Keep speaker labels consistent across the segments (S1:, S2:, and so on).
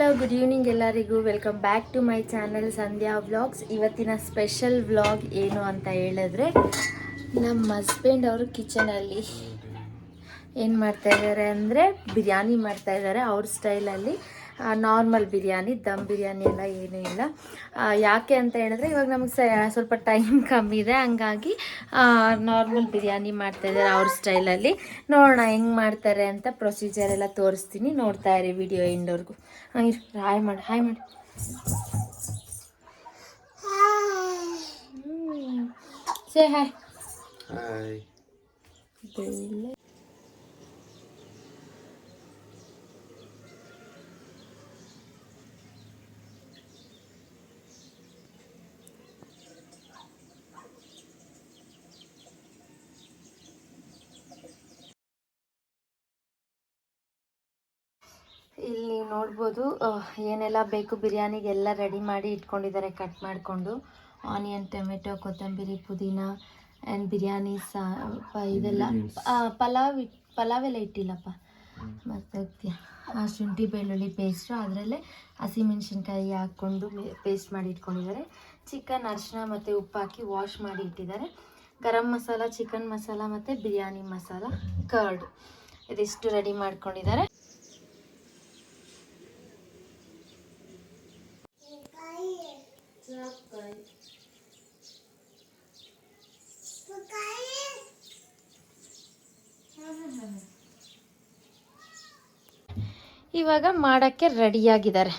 S1: Hello good evening ಎಲ್ಲರಿಗೂ. Welcome back to my channel Sandhya vlogs. ಇವತ್ತಿನ special vlog ಏನು ಅಂತ ಹೇಳಿದ್ರೆ, ನಮ್ಮ ಹಸ್ಬೆಂಡ್ ಅವರು ಕಿಚನಲ್ಲಿ ಏನು ಮಾಡ್ತಾಯಿದ್ದಾರೆ ಅಂದರೆ ಬಿರಿಯಾನಿ ಮಾಡ್ತಾಯಿದ್ದಾರೆ ಅವ್ರ ಸ್ಟೈಲಲ್ಲಿ. ನಾರ್ಮಲ್ ಬಿರಿಯಾನಿ, ದಮ್ ಬಿರಿಯಾನಿ ಎಲ್ಲ ಏನೂ ಇಲ್ಲ. ಯಾಕೆ ಅಂತ ಹೇಳಿದ್ರೆ ಇವಾಗ ನಮಗೆ ಸ್ವಲ್ಪ ಟೈಮ್ ಕಮ್ಮಿ ಇದೆ, ಹಂಗಾಗಿ ನಾರ್ಮಲ್ ಬಿರಿಯಾನಿ ಮಾಡ್ತಾಯಿದ್ದಾರೆ ಅವ್ರ ಸ್ಟೈಲಲ್ಲಿ. ನೋಡೋಣ ಹೆಂಗೆ ಮಾಡ್ತಾರೆ ಅಂತ ಪ್ರೊಸೀಜರ್ ಎಲ್ಲ ತೋರಿಸ್ತೀನಿ, ನೋಡ್ತಾ ಇರಿ ವಿಡಿಯೋ ಎಂಡವರೆಗೂ. ಹಾಯ್ ಮಾಡಿ ಸೇ ಹಾಯ್. ಇಲ್ಲಿ ನೀವು ನೋಡ್ಬೋದು ಏನೆಲ್ಲ ಬೇಕು ಬಿರಿಯಾನಿಗೆ ಎಲ್ಲ ರೆಡಿ ಮಾಡಿ ಇಟ್ಕೊಂಡಿದ್ದಾರೆ. ಕಟ್ ಮಾಡಿಕೊಂಡು ಆನಿಯನ್, ಟೊಮೆಟೊ, ಕೊತ್ತಂಬರಿ, ಪುದೀನ ಆ್ಯಂಡ್ ಬಿರಿಯಾನಿ ಇದೆಲ್ಲ ಪಲಾವ್ ಎಲ್ಲ ಇಟ್ಟಿಲ್ಲಪ್ಪ. ಮತ್ತು ಶುಂಠಿ ಬೆಳ್ಳುಳ್ಳಿ ಪೇಸ್ಟು, ಅದರಲ್ಲೇ ಹಸಿಮೆಣ್ಸಿನ್ಕಾಯಿ ಹಾಕ್ಕೊಂಡು ಪೇಸ್ಟ್ ಮಾಡಿ ಇಟ್ಕೊಂಡಿದ್ದಾರೆ. ಚಿಕನ್ ಅರಿಶಿನ ಮತ್ತು ಉಪ್ಪು ಹಾಕಿ ವಾಶ್ ಮಾಡಿ ಇಟ್ಟಿದ್ದಾರೆ. ಗರಂ ಮಸಾಲ, ಚಿಕನ್ ಮಸಾಲ ಮತ್ತು ಬಿರಿಯಾನಿ ಮಸಾಲ, ಕರ್ಡ್ ಇದಿಷ್ಟು ರೆಡಿ ಮಾಡ್ಕೊಂಡಿದ್ದಾರೆ. ಇವಾಗ ಮಾಡೋಕ್ಕೆ ರೆಡಿಯಾಗಿದ್ದಾರೆ.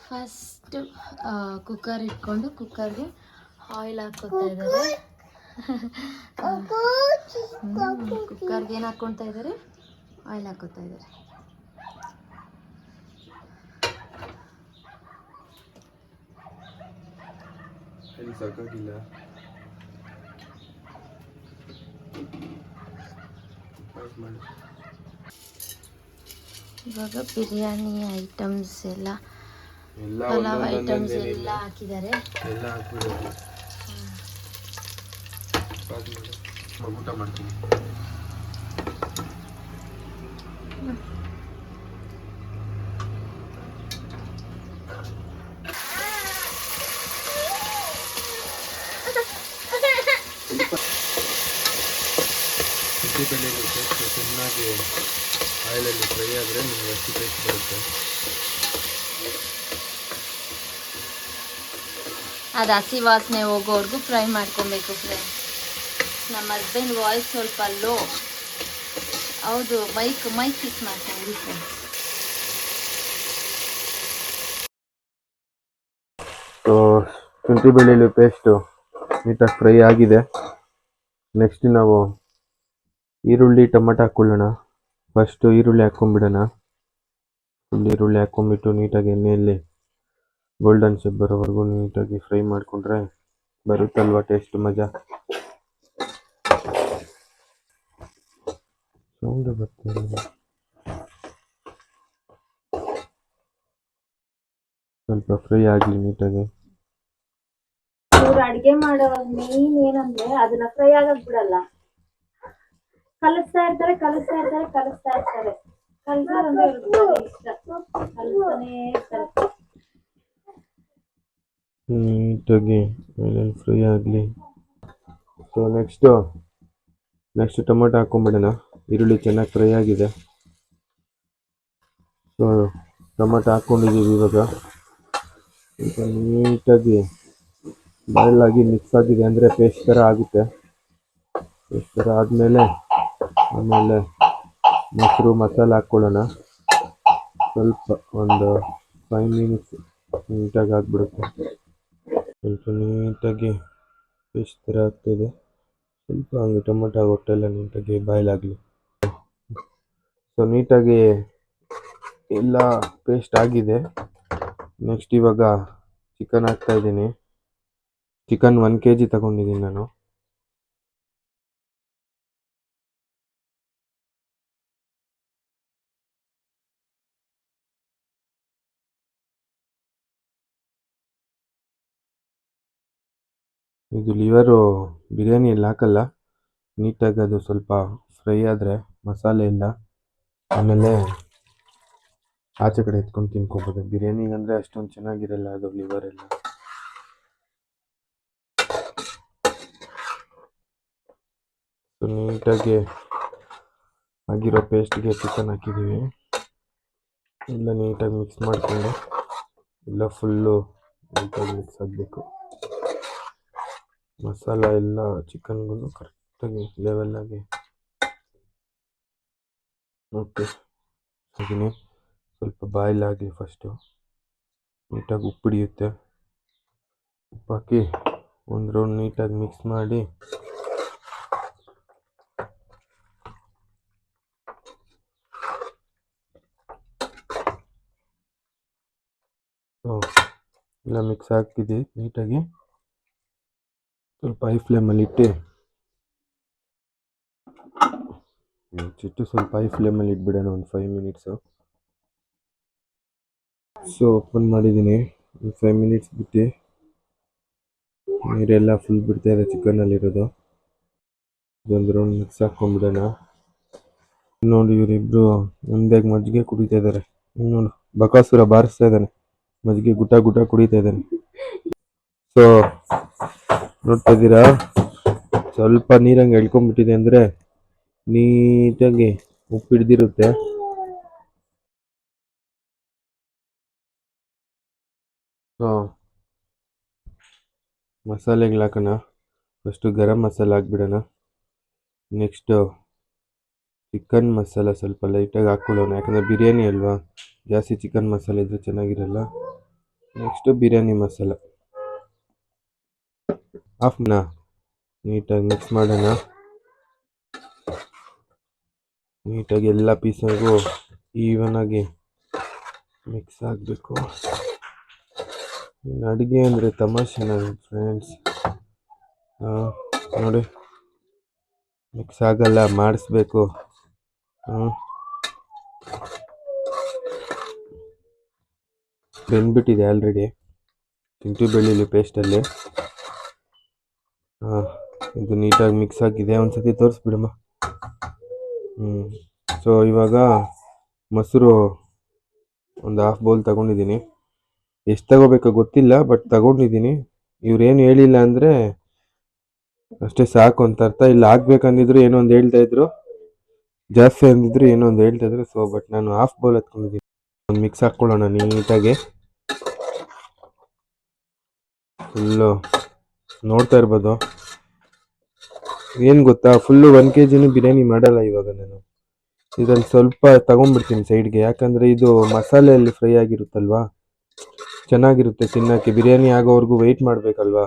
S1: ಫಸ್ಟ್ ಕುಕ್ಕರ್ ಇಟ್ಕೊಂಡು ಕುಕ್ಕರ್ಗೆ ಆಯಿಲ್ ಹಾಕ್ಕೊತಾ ಇದ್ದಾರೆ. ಕುಕ್ಕರ್ಗೆ ಏನು ಹಾಕ್ಕೊತಾ ಇದ್ದಾರೆ? ಆಯಿಲ್ ಹಾಕ್ಕೊತಾ ಇದ್ದಾರೆ. ಇವಾಗ ಬಿರಿಯಾನಿ ಐಟಮ್ಸ್ ಎಲ್ಲ ಪಲಾವ್ ಐಟಮ್ಸ್ ಎಲ್ಲ ಹಾಕಿದ್ದಾರೆ.
S2: ಊಟ ಮಾಡ್ತೀನಿ. ಚೆನ್ನಾಗಿ ಆಯಿಲಲ್ಲಿ ಫ್ರೈ ಆದರೆ ನಿಮ್ಗೆ ಅಷ್ಟು ಟೇಸ್ಟ್ ಬರುತ್ತೆ.
S1: ಅದು ಹಸಿ ವಾಸನೆ ಹೋಗೋವರೆಗೂ ಫ್ರೈ ಮಾಡ್ಕೊಬೇಕು ಫ್ರೆಂಡ್ಸ್. ನಮ್ಮ ಹಸ್ಬೆಂಡ್ ವಾಯ್ಸ್ ಸ್ವಲ್ಪ ಲೋ. ಹೌದು, ಮೈಕ್ ಕಿಸ್ ಮಾಡ್ತೀನಿ ಫ್ರೆಂಡ್ಸ್.
S2: ಶುಂಠಿ ಬೆಳ್ಳುಳ್ಳಿ ಪೇಸ್ಟು ನೀಟಾಗಿ ಫ್ರೈ ಆಗಿದೆ. ನೆಕ್ಸ್ಟ್ ನಾವು ಈರುಳ್ಳಿ ಟೊಮೆಟೊ ಹಾಕ್ಕೊಳ್ಳೋಣ. ಫಸ್ಟು ಈರುಳ್ಳಿ ಹಾಕ್ಕೊಂಬಿಡೋಣ. ಈರುಳ್ಳಿ ಹಾಕ್ಕೊಂಬಿಟ್ಟು ನೀಟಾಗಿ ಎಣ್ಣೆಯಲ್ಲಿ ಗೋಲ್ಡನ್ ಶೇಪ್ ಬರೋವರೆಗೂ ನೀಟಾಗಿ ಫ್ರೈ ಮಾಡಿಕೊಂಡ್ರೆ ಬರುತ್ತಲ್ವ ಟೇಸ್ಟ್ ಮಜಾ. ಸೌಂಡ್ ಬರ್ತಾರೆ. ಸ್ವಲ್ಪ ಫ್ರೈ ಆಗಲಿ ನೀಟಾಗಿ.
S1: ಇವ್ರು ಅಡುಗೆ ಮಾಡೋವಾಗ ಮೇನ್ ಏನಂದ್ರೆ ಅದನ್ನ ಫ್ರೈ ಆಗಕ್ ಬಿಡಲ್ಲ. ಕಲಿಸ್ತಾ ಇರ್ತಾರೆ. ಕಲಿಸ್ತಾರಂದ್ರೆ ಇಷ್ಟ, ಕಲಿಸ್ತಾನೇ ಇರ್ತಾರೆ.
S2: ನೀಟಾಗಿ ಫ್ರೈ ಆಗಲಿ. ಸೊ ನೆಕ್ಸ್ಟ್ ಟೊಮೆಟೊ ಹಾಕ್ಕೊಂಬಿಡೋಣ. ಈರುಳ್ಳಿ ಚೆನ್ನಾಗಿ ಫ್ರೈ ಆಗಿದೆ. ಸೊ ಟೊಮೆಟೊ ಹಾಕ್ಕೊಂಡಿದ್ದೀವಿ. ಇವಾಗ ನೀಟಾಗಿ ಬಾಯ್ಲಾಗಿ ಮಿಕ್ಸ್ ಆಗಿದೆ ಅಂದರೆ ಪೇಸ್ಟ್ ಥರ ಆಗುತ್ತೆ. ಪೇಸ್ಟ್ ಥರ ಆದಮೇಲೆ ಆಮೇಲೆ ಮೊಸರು ಮಸಾಲೆ ಹಾಕ್ಕೊಳ್ಳೋಣ. ಸ್ವಲ್ಪ ಒಂದು 5 ಮಿನಿಟ್ಸ್ ನೀಟಾಗಿ ಆಗಿಬಿಡುತ್ತೆ. ಸ್ವಲ್ಪ ನೀಟಾಗಿ ಪೇಸ್ಟ್ ಥರ ಆಗ್ತಾಯಿದೆ. ಸ್ವಲ್ಪ ಹಂಗೆ ಟೊಮೆಟೊ ಹೊಟ್ಟೆಲ್ಲ ನೀಟಾಗಿ ಬಾಯ್ಲಾಗಲಿ. ಸೊ ನೀಟಾಗಿ ಎಲ್ಲ ಪೇಸ್ಟ್ ಆಗಿದೆ. ನೆಕ್ಸ್ಟ್ ಇವಾಗ ಚಿಕನ್ ಹಾಕ್ತಾಯಿದ್ದೀನಿ. ಚಿಕನ್ 1 kg ತಗೊಂಡಿದ್ದೀನಿ ನಾನು. ಇದು ಲಿವರು ಬಿರಿಯಾನಿಯಲ್ಲಿ ಹಾಕಲ್ಲ, ನೀಟಾಗಿ ಅದು ಸ್ವಲ್ಪ ಫ್ರೈ ಆದರೆ ಮಸಾಲೆ ಇಲ್ಲ, ಆಮೇಲೆ ಆಚೆ ಕಡೆ ಎತ್ಕೊಂಡು ತಿನ್ಕೋಬೋದು. ಬಿರಿಯಾನಿಗೆ ಅಂದರೆ ಅಷ್ಟೊಂದು ಚೆನ್ನಾಗಿರಲ್ಲ ಅದು ಲಿವರೆಲ್ಲ. ಸೊ ನೀಟಾಗಿ ಆಗಿರೋ ಪೇಸ್ಟ್ಗೆ ಚಿಕನ್ ಹಾಕಿದ್ದೀವಿ. ಎಲ್ಲ ನೀಟಾಗಿ ಮಿಕ್ಸ್ ಮಾಡಿಕೊಂಡು ಎಲ್ಲ ಫುಲ್ಲು ನೀಟಾಗಿ ಮಿಕ್ಸ್ ಆಗಬೇಕು. ಮಸಾಲ ಎಲ್ಲ ಚಿಕನ್ಗೂ ಕರೆಕ್ಟಾಗಿ ಲೆವೆಲ್ಲಾಗಿ ಓಕೆ ಹಾಗೆಯೇ ಸ್ವಲ್ಪ ಬಾಯ್ಲ್ ಆಗಲಿ. ಫಸ್ಟು ನೀಟಾಗಿ ಉಪ್ಪು ಹಿಡಿಯುತ್ತೆ. ಉಪ್ಪು ಹಾಕಿ ಒಂದು ರೌಂಡ್ ನೀಟಾಗಿ ಮಿಕ್ಸ್ ಮಾಡಿ ಎಲ್ಲ ಮಿಕ್ಸ್ ಹಾಕಿದ್ದು ನೀಟಾಗಿ ಸ್ವಲ್ಪ ಹೈ ಫ್ಲೇಮಲ್ಲಿ ಇಟ್ಟು ಸ್ವಲ್ಪ ಹೈ ಫ್ಲೇಮಲ್ಲಿ ಇಟ್ಬಿಡೋಣ ಒಂದು 5 ಮಿನಿಟ್ಸು. ಸೊ ಓಪನ್ ಮಾಡಿದ್ದೀನಿ. ಒಂದು 5 ಮಿನಿಟ್ಸ್ ಬಿಟ್ಟು ನೀರೆಲ್ಲ ಫುಲ್ ಬಿಡ್ತಾ ಇದೆ ಚಿಕನಲ್ಲಿರೋದು. ಇದೊಂದು ರೌಂಡ್ ಮಿಕ್ಸ್ ಹಾಕ್ಕೊಂಡ್ಬಿಡೋಣ. ನೋಡಿ ಇವರಿಬ್ಬರು ಒಂದಾಗಿ ಮಜ್ಜಿಗೆ ಕುಡಿತಾ ಇದ್ದಾರೆ. ನೋಡು ಬಕಾಸುರ ಬಾರಿಸ್ತಾ ಇದ್ದಾನೆ, ಮಜ್ಜಿಗೆ ಗುಟ ಗುಟ ಕುಡಿತಾ ಇದ್ದಾನೆ. ಸೊ ನೋಡ್ತಾ ಇದ್ದೀರಾ, ಸ್ವಲ್ಪ ನೀರಂಗೆ ಎಳ್ಕೊಂಡ್ಬಿಟ್ಟಿದೆ ಅಂದರೆ ನೀಟಾಗಿ ಉಪ್ಪು ಹಿಡ್ದಿರುತ್ತೆ. ಸೊ ಮಸಾಲೆಗಳು ಹಾಕೋಣ. First garam masala ಹಾಕ್ಬಿಡೋಣ. Next chicken masala ಸ್ವಲ್ಪ ಲೈಟಾಗಿ ಹಾಕ್ಕೊಳ್ಳೋಣ, ಯಾಕಂದರೆ ಬಿರಿಯಾನಿ ಅಲ್ವಾ, ಜಾಸ್ತಿ ಚಿಕನ್ ಮಸಾಲೆ ಇದ್ದರೆ ಚೆನ್ನಾಗಿರಲ್ಲ. ನೆಕ್ಸ್ಟು ಬಿರಿಯಾನಿ ಮಸಾಲ ಹಾಕ್ನ ನೀಟಾಗಿ ಮಿಕ್ಸ್ ಮಾಡೋಣ. ನೀಟಾಗಿ ಎಲ್ಲ ಪೀಸಾಗೂ ಈವನಾಗಿ ಮಿಕ್ಸ್ ಆಗಬೇಕು. ಅಡುಗೆ ಅಂದರೆ ತಮಾಷೆ ನನ್ನ ಫ್ರೆಂಡ್ಸ್. ನೋಡಿ ಮಿಕ್ಸ್ ಆಗಲ್ಲ, ಮಾಡಿಸ್ಬೇಕು. ಬೆಂದ್ಬಿಟ್ಟಿದೆ ಆಲ್ರೆಡಿ ಶುಂಠಿ ಬೆಳ್ಳುಳ್ಳಿ ಪೇಸ್ಟಲ್ಲಿ. ಇದು ನೀಟಾಗಿ ಮಿಕ್ಸ್ ಆಗಿದೆ. ಒಂದು ಸತಿ ತೋರಿಸ್ಬಿಡಮ್ಮ. ಸೊ ಇವಾಗ ಮೊಸರು ಒಂದು ಹಾಫ್ ಬೌಲ್ ತಗೊಂಡಿದ್ದೀನಿ. ಎಷ್ಟು ತಗೋಬೇಕೋ ಗೊತ್ತಿಲ್ಲ, ಬಟ್ ತಗೊಂಡಿದ್ದೀನಿ. ಇವ್ರೇನು ಹೇಳಿಲ್ಲ ಅಂದರೆ ಅಷ್ಟೇ ಸಾಕು ಅಂತ ಅರ್ಥ. ಇಲ್ಲ ಹಾಕ್ಬೇಕಂದಿದ್ರು ಏನೋ ಒಂದು ಹೇಳ್ತಾಯಿದ್ರು, ಜಾಸ್ತಿ ಅಂದಿದ್ರು ಏನೋ ಒಂದು ಹೇಳ್ತಾಯಿದ್ರು. ಸೊ ಬಟ್ ನಾನು ಹಾಫ್ ಬೌಲ್ ಎತ್ಕೊಂಡಿದ್ದೀನಿ. ಒಂದು ಮಿಕ್ಸ್ ಹಾಕ್ಕೊಳ್ಳೋಣ ನೀಟಾಗಿ. ಫುಲ್ಲು ನೋಡ್ತಾ ಇರ್ಬೋದು. ಏನು ಗೊತ್ತಾ, ಫುಲ್ಲು 1 kg ಬಿರಿಯಾನಿ ಮಾಡಲ್ಲ ಇವಾಗ ನಾನು. ಇದರಲ್ಲಿ ಸ್ವಲ್ಪ ತಗೊಂಡ್ಬಿಡ್ತೀನಿ ಸೈಡ್ಗೆ, ಯಾಕಂದರೆ ಇದು ಮಸಾಲೆಯಲ್ಲಿ ಫ್ರೈ ಆಗಿರುತ್ತಲ್ವಾ, ಚೆನ್ನಾಗಿರುತ್ತೆ ತಿನ್ನೋಕ್ಕೆ. ಬಿರಿಯಾನಿ ಆಗೋವರೆಗೂ ವೆಯ್ಟ್ ಮಾಡಬೇಕಲ್ವಾ,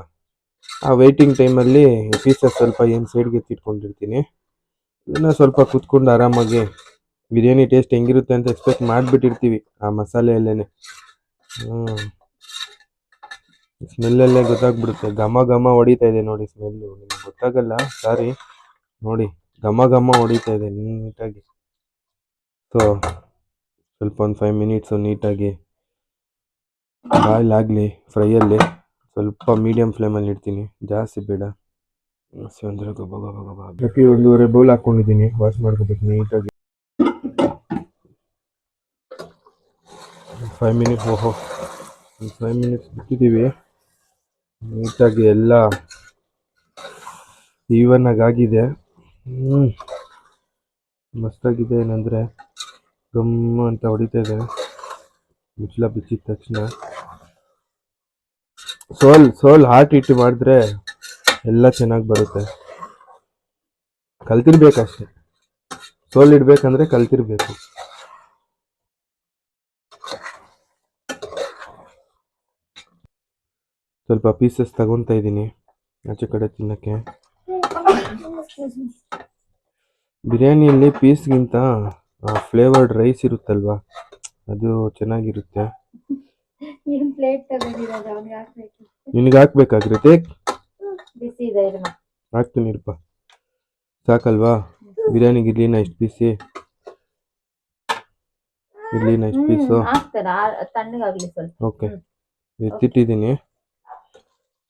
S2: ಆ ವೆಯ್ಟಿಂಗ್ ಟೈಮಲ್ಲಿ ಪೀಸಸ್ ಸ್ವಲ್ಪ ಏನು ಸೈಡ್ಗೆ ಎತ್ತಿಟ್ಕೊಂಡಿರ್ತೀನಿ. ಇನ್ನೂ ಸ್ವಲ್ಪ ಕುತ್ಕೊಂಡು ಆರಾಮಾಗಿ ಬಿರಿಯಾನಿ ಟೇಸ್ಟ್ ಹೆಂಗಿರುತ್ತೆ ಅಂತ ಎಕ್ಸ್ಪೆಕ್ಟ್ ಮಾಡಿಬಿಟ್ಟಿರ್ತೀವಿ ಆ ಮಸಾಲೆಯಲ್ಲೇ. ಸ್ಮೆಲ್ಲಲ್ಲೇ ಗೊತ್ತಾಗ್ಬಿಡುತ್ತೆ. ಘಮ ಘಮ ಹೊಡಿತಾ ಇದೆ ನೋಡಿ ಸ್ಮೆಲ್ಲು. ನಿಮ್ಗೆ ಗೊತ್ತಾಗಲ್ಲ, ಸಾರಿ. ನೋಡಿ ಘಮ ಘಮ ಹೊಡಿತಾ ಇದೆ ನೀಟಾಗಿ. ಸೊ ಸ್ವಲ್ಪ ಒಂದು 5 ಮಿನಿಟ್ಸು ನೀಟಾಗಿ ಬಾಯ್ಲ್ ಆಗಲಿ ಫ್ರೈಯಲ್ಲಿ. ಸ್ವಲ್ಪ ಮೀಡಿಯಮ್ ಫ್ಲೇಮಲ್ಲಿ ಇಡ್ತೀನಿ, ಜಾಸ್ತಿ ಬೇಡ. ಅಂದರೆ ಗಬ ಗಬ ಗಬ. 1.5 ಬೌಲ್ ಹಾಕ್ಕೊಂಡಿದ್ದೀನಿ, ವಾಶ್ ಮಾಡ್ಕೋಬೇಕು ನೀಟಾಗಿ. 5 ಮಿನಿಟ್ಸ್ ಒಂದು 5 ಮಿನಿಟ್ಸ್ ಬಿಟ್ಟಿದ್ದೀವಿ. ನೀಟಾಗಿ ಎಲ್ಲ ಈವನ್ನಾಗಿ ಆಗಿದೆ. ಮಸ್ತಾಗಿದೆ. ಏನಂದರೆ ಗಮ್ಮ ಅಂತ ಹೊಡಿತಾ ಇದೆ. ಮುಚ್ಚಳ ಬಿಚ್ಚಿದ ತಕ್ಷಣ ಸೋಲ್ ಹಾಟ್ ಇಟ್ಟು ಮಾಡಿದ್ರೆ ಎಲ್ಲ ಚೆನ್ನಾಗಿ ಬರುತ್ತೆ. ಕಲ್ತಿರ್ಬೇಕಷ್ಟೆ. ಸೋಲ್ ಇಡ್ಬೇಕಂದ್ರೆ ಕಲ್ತಿರ್ಬೇಕು. ಸ್ವಲ್ಪ ಪೀಸಸ್ ತಗೊತಾ ಇದ್ದೀನಿ ಆಚೆ ಕಡೆ ತಿನ್ನೋಕ್ಕೆ. ಬಿರಿಯಾನಿಯಲ್ಲಿ ಪೀಸ್ಗಿಂತ ಫ್ಲೇವರ್ಡ್ ರೈಸ್ ಇರುತ್ತಲ್ವಾ, ಅದು ಚೆನ್ನಾಗಿರುತ್ತೆ. ನಿನಗೆ ಹಾಕ್ಬೇಕಾಗಿರುತ್ತೆ, ಹಾಕ್ತೀನಿ ಇರಪ್ಪ. ಸಾಕಲ್ವಾ ಬಿರಿಯಾನಿಗೆ? ಇರ್ಲಿನ ಇಷ್ಟು ಪೀಸಿ, ಇರ್ಲಿನ ಇಷ್ಟು ಪೀಸು. ಓಕೆ ಎತ್ತಿಟ್ಟಿದ್ದೀನಿ.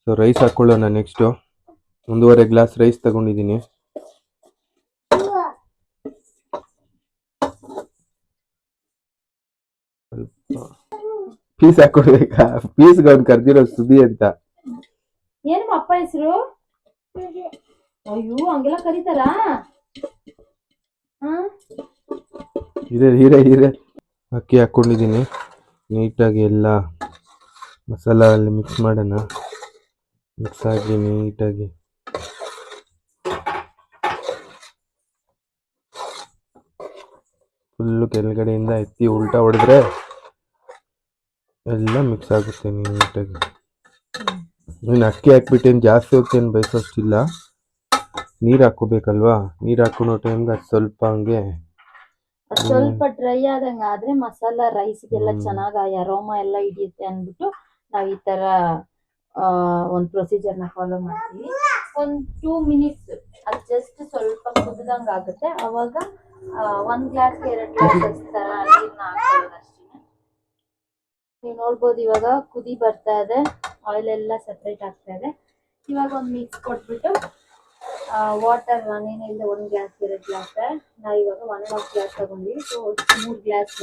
S2: ಸೊ ರೈಸ್ ಹಾಕ್ಕೊಳ್ಳೋಣ ನೆಕ್ಸ್ಟು. 1.5 ಗ್ಲಾಸ್ ರೈಸ್ ತಗೊಂಡಿದ್ದೀನಿ. ಪೀಸ್ ಹಾಕೊಡ್ಬೇಕಾ? ಪೀಸ್ಗೆ ಅವ್ನು ಕರ್ದಿರೋ ಸುದಿ ಅಂತ.
S1: ಏನು ಅಪ್ಪ ಹೆಸರು? ಅಯ್ಯೋ ಹಂಗೆಲ್ಲ ಕರೀತಾರಾ?
S2: ಹೀರೆ ಅಕ್ಕಿ ಹಾಕ್ಕೊಂಡಿದ್ದೀನಿ. ನೀಟಾಗಿ ಎಲ್ಲ ಮಸಾಲ ಅಲ್ಲಿ ಮಿಕ್ಸ್ ಮಾಡೋಣ. ಮಿಕ್ಸ್ ಆಗಿ ನೀಟಾಗಿ ಫುಲ್ಲು ಕೆಳಗಡೆಯಿಂದ ಎತ್ತಿ ಉಲ್ಟಾ ಹೊಡೆದ್ರೆ ಎಲ್ಲ ಮಿಕ್ಸ್ ಆಗುತ್ತೆ ನೀಟಾಗಿ. ನೀನು ಅಕ್ಕಿ ಹಾಕ್ಬಿಟ್ಟೇನು ಜಾಸ್ತಿ ಹೊತ್ತೇನು ಬೇಯಿಸೋಷ್ಟಿಲ್ಲ. ನೀರು ಹಾಕ್ಕೋಬೇಕಲ್ವಾ? ನೀರು ಹಾಕೊಳ್ಳೋ ಟೈಮ್ಗೆ ಅದು ಸ್ವಲ್ಪ ಹಂಗೆ
S1: ಸ್ವಲ್ಪ ಡ್ರೈ ಆದಂಗ ಆದ್ರೆ ಮಸಾಲ ರೈಸ್ಗೆಲ್ಲ ಚೆನ್ನಾಗಿ ಅರೋಮಾ ಎಲ್ಲ ಹಿಡಿಯುತ್ತೆ ಅಂದ್ಬಿಟ್ಟು ನಾವ್ ಈ ತರ ಒಂದು ಪ್ರೊಸೀಜರ್ನ ಫಾಲೋ ಮಾಡ್ತೀವಿ. ಒಂದು 2 ಮಿನಿಟ್ಸ್ ಅದು ಜಸ್ಟ್ ಸ್ವಲ್ಪ ಕುದ್ದಂಗ ಆಗುತ್ತೆ. ಅವಾಗ 1 ಗ್ಲಾಸ್ 2 ಗ್ಲಾಸ್ ತರ ನೀರ್ನ ಹಾಕೋದಷ್ಟೇ. ನೀವು ನೋಡ್ಬೋದು ಇವಾಗ ಕುದಿ ಬರ್ತಾ ಇದೆ, ಆಯಿಲ್ ಎಲ್ಲ ಸೆಪರೇಟ್ ಆಗ್ತಾ ಇದೆ. ಇವಾಗ ಒಂದು ಮಿಕ್ಸ್ ಕೊಟ್ಬಿಟ್ಟು ವಾಟರ್ ನಾನೇನಿಲ್ಲ 1 ಗ್ಲಾಸ್ 2 ಗ್ಲಾಸ್ ನಾವು ಇವಾಗ 1.5 ಗ್ಲಾಸ್ ತಗೊಂಡಿವಿ. ಸೊ 3 ಗ್ಲಾಸ್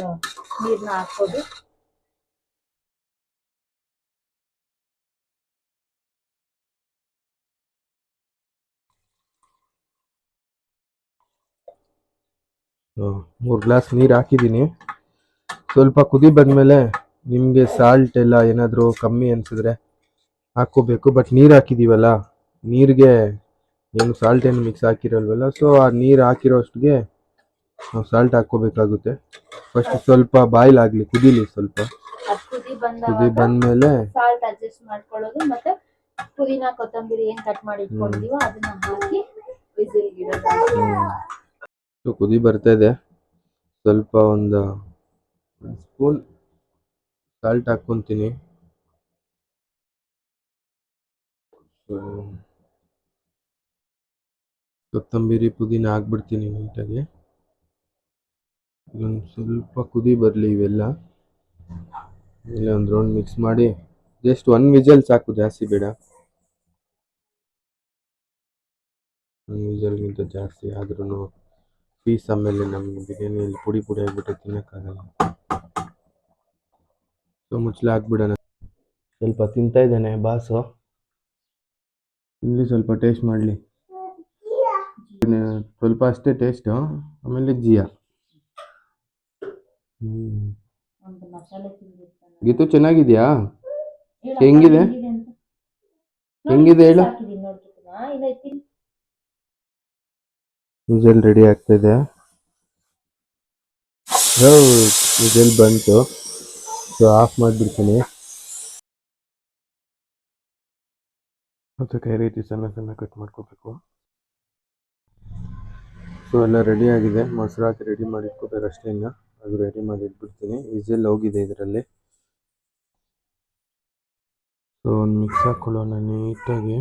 S1: ನೀರನ್ನ ಹಾಕೋದು.
S2: ಮೂರು ಗ್ಲಾಸ್ ನೀರು ಹಾಕಿದ್ದೀನಿ. ಸ್ವಲ್ಪ ಕುದಿ ಬಂದಮೇಲೆ ನಿಮಗೆ ಸಾಲ್ಟ್ ಎಲ್ಲ ಏನಾದರೂ ಕಮ್ಮಿ ಅನಿಸಿದ್ರೆ ಹಾಕ್ಕೋಬೇಕು. ಬಟ್ ನೀರು ಹಾಕಿದ್ದೀವಲ್ಲ, ನೀರಿಗೆ ಏನು ಸಾಲ್ಟ್ ಏನು ಮಿಕ್ಸ್ ಹಾಕಿರಲ್ವಲ್ಲ, ಸೊ ಆ ನೀರು ಹಾಕಿರೋಷ್ಟಿಗೆ ನಾವು ಸಾಲ್ಟ್ ಹಾಕ್ಕೋಬೇಕಾಗುತ್ತೆ. ಫಸ್ಟ್ ಸ್ವಲ್ಪ ಬಾಯ್ಲ್ ಆಗಲಿ, ಕುದೀಲಿ ಸ್ವಲ್ಪ.
S1: ಕುದಿ
S2: ಬಂದಮೇಲೆ
S1: ಸಾಲ್ಟ್ ಅಡ್ಜಸ್ಟ್ ಮಾಡ್ಕೊಳ್ಳೋದು. ಮತ್ತೆ ಪುದೀನ ಕೊತ್ತಂಬರಿ ಏನು ಕಟ್ ಮಾಡಿ ಇಟ್ಕೊಂಡಿದೀವೋ ಅದನ್ನ ಹಾಕಿ ವಿಸಿಲ್ ಇಡೋದು.
S2: ಕುದಿ ಬರ್ತಾ ಇದೆ. ಸ್ವಲ್ಪ ಒಂದು ಸ್ಪೂನ್ ಸಾಲ್ಟ್ ಹಾಕ್ಕೊತೀನಿ. ಕೊತ್ತಂಬರಿ ಪುದೀನ ಹಾಕ್ಬಿಡ್ತೀನಿ ನೀಟಾಗಿ. ಒಂದು ಸ್ವಲ್ಪ ಕುದಿ ಬರಲಿ ಇವೆಲ್ಲ. ಇಲ್ಲ ಒಂದು ರೌಂಡ್ ಮಿಕ್ಸ್ ಮಾಡಿ ಜಸ್ಟ್ 1 ವಿಜಲ್ ಸಾಕು, ಜಾಸ್ತಿ ಬೇಡ. 1 ವಿಜಲ್ಗಿಂತ ಜಾಸ್ತಿ ಆದ್ರೂ ಪೀಸ್ ಆಮೇಲೆ ನಮಗೆ ಬಿರಿಯಾನಿಯಲ್ಲಿ ಪುಡಿ ಆಗಿಬಿಟ್ಟು ತಿನ್ನೋಕ್ಕಾಗಲ್ಲ. ಸೊ ಮುಚ್ಚಳ ಹಾಕ್ಬಿಡೋಣ. ಸ್ವಲ್ಪ ತಿಂತಾ ಇದ್ದಾನೆ ಬಾಸು, ಇಲ್ಲಿ ಸ್ವಲ್ಪ ಟೇಸ್ಟ್ ಮಾಡಲಿ. ಸ್ವಲ್ಪ ಅಷ್ಟೇ ಟೇಸ್ಟು, ಆಮೇಲೆ ಜಿಯಾ. ಗೀತು ಚೆನ್ನಾಗಿದ್ಯಾ? ಹೆಂಗಿದೆ ಹೇಳು? ವಿಜಲ್ ರೆಡಿ ಆಗ್ತಾಯಿದೆ. ವಿಜಲ್ ಬಂತು, ಸೊ ಆಫ್ ಮಾಡಿಬಿಡ್ತೀನಿ. ಮತ್ತು ಕೈ ರೀತಿ ಸಣ್ಣ ಸಣ್ಣ ಕಟ್ ಮಾಡ್ಕೋಬೇಕು. ಸೊ ಎಲ್ಲ ರೆಡಿ ಆಗಿದೆ. ಮೊಸರು ಹಾಕಿ ರೆಡಿ ಮಾಡಿ ಇಟ್ಕೋಬೇಕು ಅಷ್ಟೇ. ಇನ್ನು ಅದು ರೆಡಿ ಮಾಡಿ ಇಟ್ಬಿಡ್ತೀನಿ. ವಿಸಿಲ್ ಹೋಗಿದೆ ಇದರಲ್ಲಿ. ಸೊ ಒಂದು ಮಿಕ್ಸ್ ಹಾಕ್ಕೊಳ್ಳೋಣ ನೀಟಾಗಿ.